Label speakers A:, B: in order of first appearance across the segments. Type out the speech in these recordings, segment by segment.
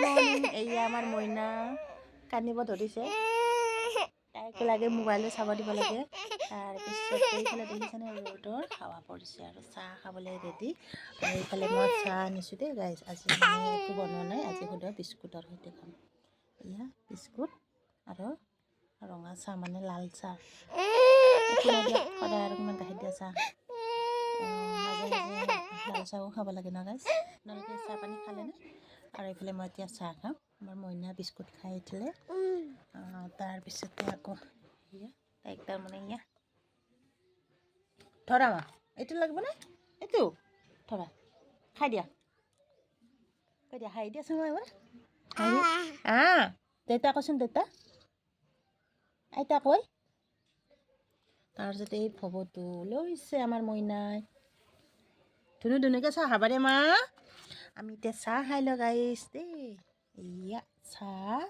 A: Morning. এয়া আমাৰ মইনা কান্দিব ধৰিছে, তাইক লাগে মোবাইলো চাব দিব লাগে। তাৰপিছত এইফালে দেখিছেনে ৰ'দৰ হাৱা পৰিছে আৰু চাহ খাবলৈ ৰেডি। আৰু এইফালে মই চাহ আনিছোঁ দেই গাইজ। আজি মানে একো বনোৱা নাই, আজি সুধা বিস্কুটৰ সৈতে খাম। এয়া বিস্কুট আৰু ৰঙা চাহ, মানে লাল চাহ। একো নাই দিয়া, সদায় আৰু কিমান গাখীৰ দিয়া চাহ। মাজে মাজে লাল চাহো খাব লাগে ন গাইজ। আপোনালোকে চাহ পানী খালেনে? আৰু এইফালে মই এতিয়া চাহ খাম। আমাৰ মইনা বিস্কুট খাই উঠিলে। তাৰপিছতে আকৌ তাইক তাৰমানে ইয়া ধৰা মা, এইটো লাগিবনে? এইটো ধৰা, খাই দিয়া, কৈ দিয়া, হাঁহি দিয়াচোন মই এবাৰ। দেউতা কচোন, দেউতা আইতা কৈ। তাৰপিছতে এই ভবটো লৈছে আমাৰ মইনাই। ধুনু ধুনুকৈ চাহ খাবা দে মা। আমি এতিয়া চাহ খাই লওঁ গাইছ দেই। এয়া চাহ।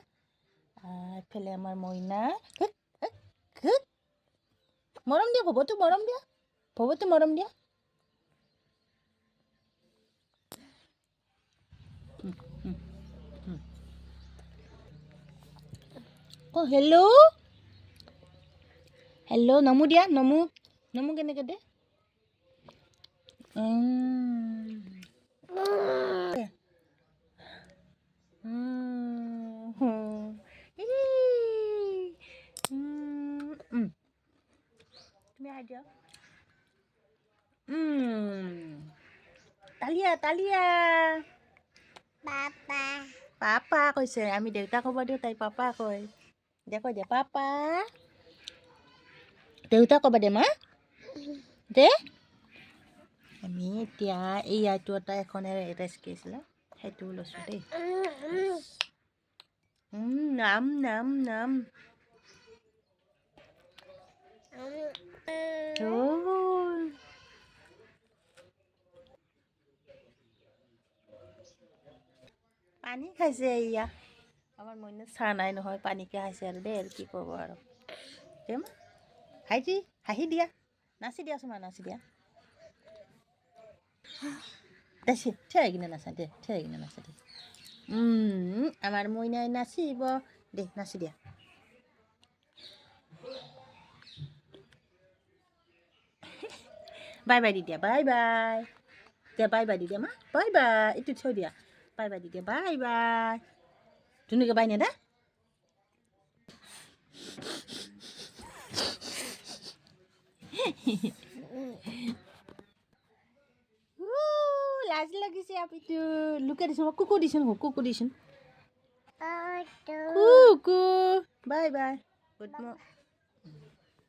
A: এইফালে আমাৰ মইনা মৰম দিয়া, ভবতো মৰম দিয়া, ভবতো মৰম দিয়া। হেল্ল' হেল্ল', নমু দিয়া, নমু, নমু কেনেকৈ দে। তুমি আহি দিয়া। তালিয়া তালিয়া, পাপা পাপা কৈছে। আমি দেউতা ক'ব দিওঁ, তাই পাপা কয়। দে কৈ দিয়া, পাপা। দেউতা ক'বা দে মা, দে। আমি এতিয়া এইটো এটা এখনেৰে ৰেচিপি আছিলে, সেইটো লৈছোঁ দেই। নাম নাম নাম। পানী খাইছে এয়া। আমাৰ মইনা চাহ নাই নহয়, পানীকে খাইছে আৰু দেই, আৰু কি ক'ব আৰু। দেই মা, হাঁহি দিয়া, নাচি দিয়াচোন মা, নাচি দিয়া। দেচি থিয় হৈ কিনে নাচা দে, থিয় হৈ কিনে নাচা দে। আমাৰ মইনাই নাচিব দে, নাচি দিয়া। বাই বাই দি দিয়া, বাই বাই দিয়া, বাই বাই দি দিয়া মা, বাই বাই। এইটো থৈ দিয়া, বাই বাই দি দিয়া, বাই বাই। ধুনীয়াকৈ বাই নেদা। লাজ লাগিছে আপিটো, লুকাই দিছোঁ, কুকু দিছোঁ, কুকু দিছোঁ, কুকু। Bye bye, good morning.